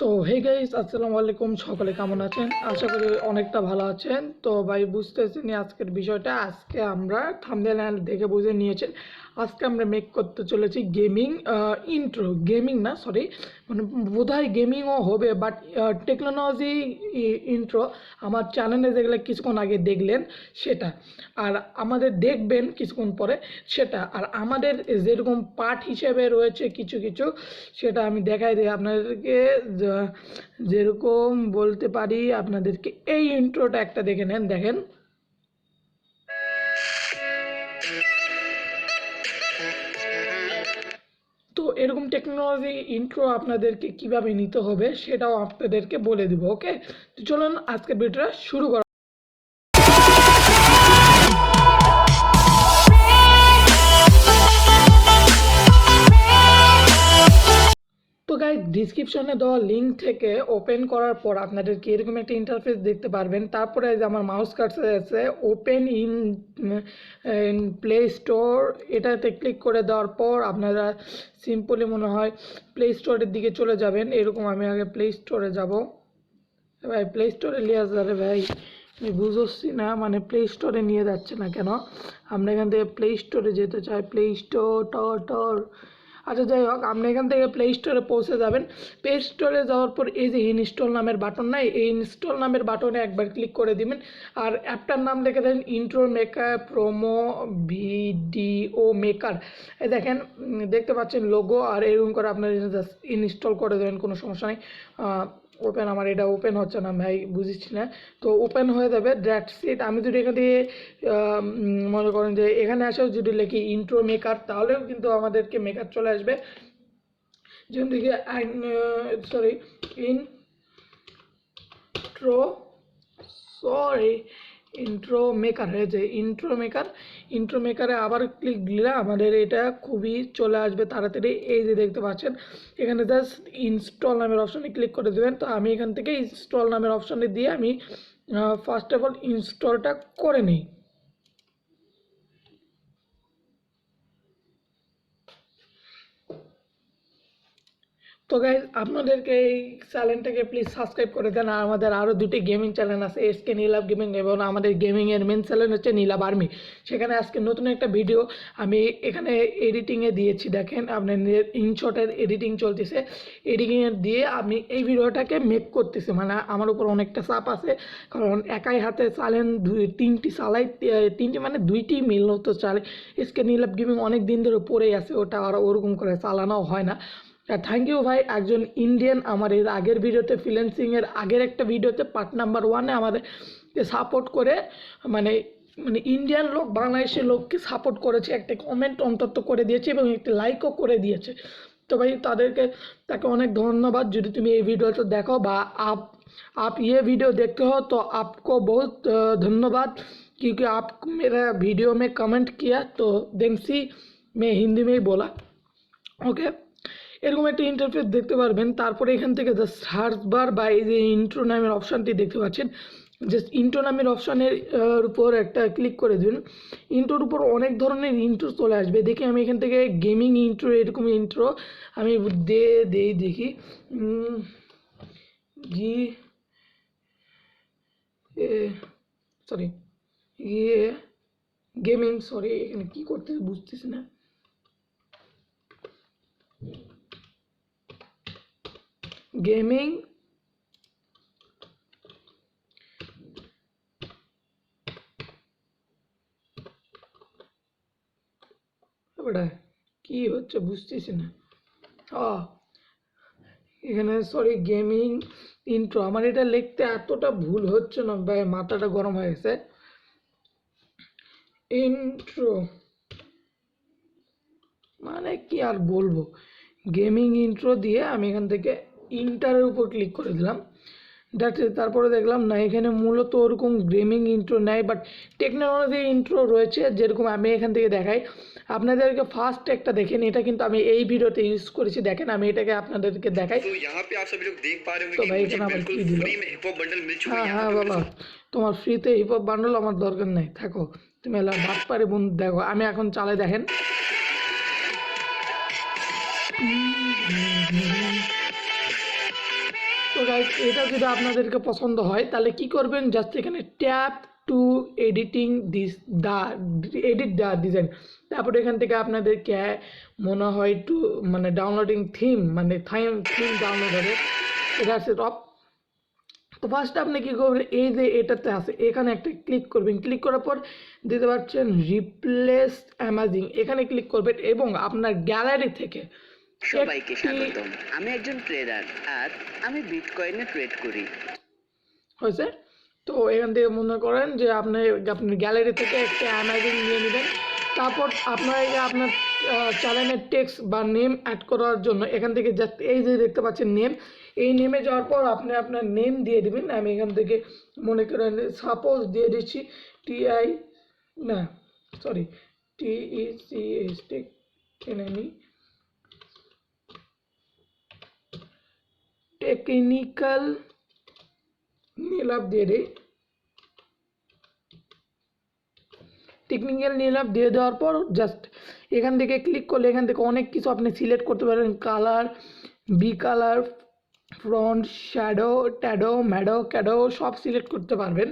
তো hey guys, আসসালামু আলাইকুম। সকলে কেমন আছেন? আশা করি অনেকটা ভালো আছেন। তো ভাই, বুঝতেছেন আজকের বিষয়টা। আজকে আমরা থাম্বনেল দেখে বুঝে নিয়েছেন, আজকে আমরা মেক করতে চলেছি গেমিং ইন্ট্রো। গেমিং না, সরি, মানে বোধহয় গেমিংও হবে, বাট টেকনোলজি ইন্ট্রো। আমার চ্যানেলে যেগুলো কিছুক্ষণ আগে দেখলেন সেটা, আর আমাদের দেখবেন কিছুক্ষণ পরে সেটা, আর আমাদের যেরকম পার্ট হিসেবে রয়েছে কিছু কিছু, সেটা আমি দেখাই দিই আপনাদেরকে। যেরকম বলতে পারি আপনাদেরকে, এই ইন্ট্রোটা একটা দেখে নেন, দেখেন। তো এরকম টেকনোলজি ইন্ট্রো আপনাদেরকে কিভাবে নিতে হবে সেটাও আপনাদেরকে বলে দিব। ওকে, তো চলুন আজকের ভিডিওটা শুরু করা। তো গাইজ, ডিসক্রিপশনে দেওয়া লিঙ্ক থেকে ওপেন করার পর আপনাদেরকে এরকম একটা ইন্টারফেস দেখতে পারবেন। তারপরে যে আমার মাউস কার্সার আছে ওপেন ইন প্লে স্টোর, এটাতে ক্লিক করে দেওয়ার পর আপনারা সিম্পলি মনে হয় প্লে স্টোরের দিকে চলে যাবেন। এরকম আমি আগে প্লে স্টোরে যাব। ভাই, প্লে স্টোরে নিয়ে যাবে ভাই, আমি বুঝছি না, মানে প্লে স্টোরে নিয়ে যাচ্ছে না কেন? আমরা এখান থেকে প্লে স্টোরে যেতে চাই, প্লে স্টোর টর টর। আচ্ছা, যাই হোক, আপনি এখান থেকে প্লে স্টোরে পৌঁছে যাবেন। প্লে স্টোরে যাওয়ার পর এই যে ইনস্টল নামের বাটন নাই, এই ইনস্টল নামের বাটনে একবার ক্লিক করে দিবেন। আর অ্যাপটার নাম লিখে দেন intro maker promo video maker. এই দেখেন, দেখতে পাচ্ছেন লোগো, আর এরকম করে আপনার জাস্ট ইনস্টল করে দেবেন, কোনো সমস্যা নেই। ওপেন, আমার এটা ওপেন হচ্ছে না ভাই, বুঝছি না। তো ওপেন হয়ে যাবে, দ্যাটস ইট। আমি যদি এখান থেকে মনে করেন যে এখানে আসেও যদি লিখি ইন্ট্রো মেকার, তাহলেও কিন্তু আমাদেরকে মেকার চলে আসবে। যেখান থেকে sorry, intro, sorry, intro maker হয়েছে, ইন্ট্রো মেকারে আবার ক্লিক দিলে আমাদের এটা খুবই চলে আসবে তাড়াতাড়ি। এই যে দেখতে পাচ্ছেন, এখানে জাস্ট ইনস্টল নামের অপশানে ক্লিক করে দেবেন। তো আমি এখান থেকে ইনস্টল নামের অপশানে দিয়ে আমি ফার্স্ট অফ অল ইনস্টলটা করে নিই। তো গাইজ, আপনাদেরকে এই চ্যানেলটাকে প্লিজ সাবস্ক্রাইব করে দেন। আর আমাদের আরও দুটি গেমিং চ্যানেল আছে, এসকে নীলাভ গেমিং, এবং আমাদের গেমিংয়ের মেন চ্যানেল হচ্ছে নীলাভ আর্মি। সেখানে আজকে নতুন একটা ভিডিও আমি এখানে এডিটিংয়ে দিয়েছি, দেখেন আপনার ইনশটের এডিটিং চলতেছে। এডিটিংয়ে দিয়ে আমি এই ভিডিওটাকে মেক করতেছি, মানে আমার উপর অনেকটা চাপ আছে, কারণ একাই হাতে চালেন তিনটি চালাই, তিনটি মানে দুইটি মিল তো চালে। এসকে নীলাভ গেমিং অনেক দিন ধরে পড়েই আছে, ওটা আর ওরকম করে চালানো হয় না। থ্যাংক ইউ ভাই, একজন ইন্ডিয়ান আমার এর আগের ভিডিওতে, ফ্রিল্যান্সিংয়ের আগের একটা ভিডিওতে পার্ট নাম্বার 1-এ আমাদেরকে সাপোর্ট করে, মানে মানে ইন্ডিয়ান লোক বাংলাদেশের লোককে সাপোর্ট করেছে, একটা কমেন্ট অন্তত করে দিয়েছে এবং একটা লাইকও করে দিয়েছে। তো ভাই, তাকে অনেক ধন্যবাদ। যদি তুমি এই ভিডিওটা দেখো বা आप ये वीडियो देखते हो तो आपको बहुत धन्यवाद, क्योंकि आप मेरा वीडियो में कमेंट किया, तो देन सी मैं हिंदी में ही बोला। ওকে, এরকম একটা ইন্টারফেস দেখতে পারবেন। তারপরে এখান থেকে জাস্ট সার্চ বার বা এই যে ইন্ট্রো নামের অপশানটি দেখতে পাচ্ছেন, জাস্ট ইন্ট্রো নামের অপশানের উপর একটা ক্লিক করে দিন। ইন্ট্রোর উপর অনেক ধরনের ইন্ট্রো চলে আসবে। দেখি আমি এখান থেকে গেমিং ইন্ট্রো, এরকম ইন্ট্রো আমি দেখি। জি, সরি, ইয়ে গেমিং, সরি, এখানে কী করতে বুঝতেছি না। গেমিং ওটা কী হচ্ছে বুঝতেছি না। এখানে সরি, গেমিং ইন্ট্রো, আমার এটা লিখতে এতটা ভুল হচ্ছে না ভাই, মাথাটা গরম হয়ে গেছে। ইন্ট্রো মানে কি আর বলবো, গেমিং ইন্ট্রো দিয়ে আমি এখান থেকে ইন্টারের উপর ক্লিক করে দিলাম। তারপরে দেখলাম না, এখানে মূলত ওরকম গেমিং ইন্ট্রো নেয়, বাট টেকনোলজি ইন্ট্রো রয়েছে। যেরকম আমি এখান থেকে দেখাই আপনাদেরকে, ফার্স্ট একটা দেখেন, এটা কিন্তু আমি এই ভিডিওতে ইউজ করেছি। দেখেন, আমি এটাকে আপনাদেরকে দেখাই। तो यहाँ पे आप सभी लोग देख पा रहे होंगे তো कि ভাই, मुझे এখানে আবার बिल्कुल কি দিল? फ्री में हिप हॉप बंडल मिल चुका है। হ্যাঁ यहाँ হ্যাঁ पे বাবা, তোমার ফ্রিতে হিপহপ বান্ডল আমার দরকার নেই, থাকো তুমি। এলা ভাত পারে বন্ধু, দেখো আমি এখন চালাই, দেখেন। তো গাইজ এটা যদি আপনাদেরকে পছন্দ হয় তাহলে কি করবেন, জাস্ট এখানে tap to editing this the edit the design, তারপরে এখান থেকে আপনাদেরকে মনে হয় টু মানে ডাউনলোডিং থিম মানে থিম ডাউনলোড হবে, এটা আছে টপ। তো ফার্স্ট আপনি কী করবেন, এই যে এটাতে আছে এখানে একটা ক্লিক করবেন, ক্লিক করার পর দিতে পারছেন রিপ্লেস অ্যামাজিং, এখানে ক্লিক করবেন এবং আপনার গ্যালারি থেকে সবাইকে স্বাগতম। আমি একজন ট্রেডার আর আমি বিটকয়েনে ট্রেড করি। হয়েছে। তো এখান থেকে মনে করেন যে আপনার গ্যালারি থেকে একটা অ্যামাজিং নিয়ে নেবেন, তারপর আপনার চ্যানেলের টেক্সট বা নেম অ্যাড করার জন্য এখান থেকে জাস্ট এই যে দেখতে পাচ্ছেন নেম, এই নেমে যাওয়ার পর আপনি আপনার নেম দিয়ে দেবেন। আমি এখান থেকে মনে করেন সাপোজ দিয়ে দিচ্ছি টেকনিক্যাল নীলাভ দিয়ে দিই। টেকনিক্যাল নীলাভ দিয়ে দেওয়ার পর জাস্ট এখান থেকে ক্লিক করলে এখান থেকে অনেক কিছু আপনি সিলেক্ট করতে পারেন, colour, B colour, front, ট্যাডো, Caddo সব সিলেক্ট করতে পারবেন।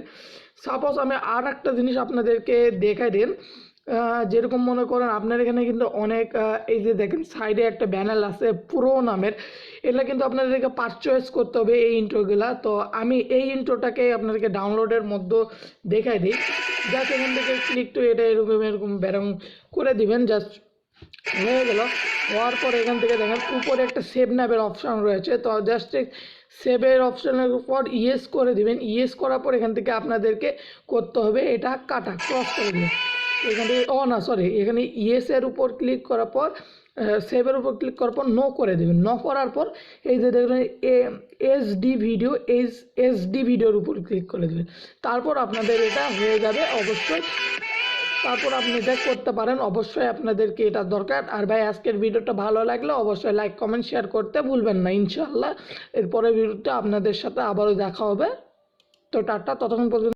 সাপোজ আমি আর একটা জিনিস আপনাদেরকে দেখাই দিন, যেরকম মনে করেন আপনার এখানে কিন্তু অনেক এই যে দেখেন সাইডে একটা ব্যানার আছে প্রো নামের, এটা কিন্তু আপনাদেরকে পারচেস করতে হবে এই ইন্ট্রোগুলা। তো আমি এই ইন্ট্রোটাকে আপনাদেরকে ডাউনলোডের মধ্যে দেখাই দিই, জাস্ট এখান থেকে ক্লিক টু এটা এরকম ব্যারং করে দিবেন, জাস্ট হয়ে গেল। হওয়ার পর এখান থেকে দেখেন উপরে একটা সেভ নামের অপশান রয়েছে, তো জাস্ট সেভের অপশানের উপর ইয়েস করে দিবেন। ইয়েস করার পর এখান থেকে আপনাদেরকে করতে হবে এটা কাটা ক্রস করে দিবেন এখান থেকে, এখানে ইয়েসের উপর ক্লিক করার পর সেভের উপর ক্লিক করার পর নো করে দেবেন। নো করার পর এই যে দেখবেন এসডি ভিডিওর উপর ক্লিক করে দেবেন, তারপর আপনাদের এটা হয়ে যাবে অবশ্যই। তারপর আপনি এটা করতে পারেন, অবশ্যই আপনাদেরকে এটা দরকার। আর ভাই আজকের ভিডিওটা ভালো লাগলে অবশ্যই লাইক কমেন্ট শেয়ার করতে ভুলবেন না। ইনশাআল্লাহ এরপরের ভিডিওটা আপনাদের সাথে আবারও দেখা হবে। তো টাটা, ততক্ষণ পর্যন্ত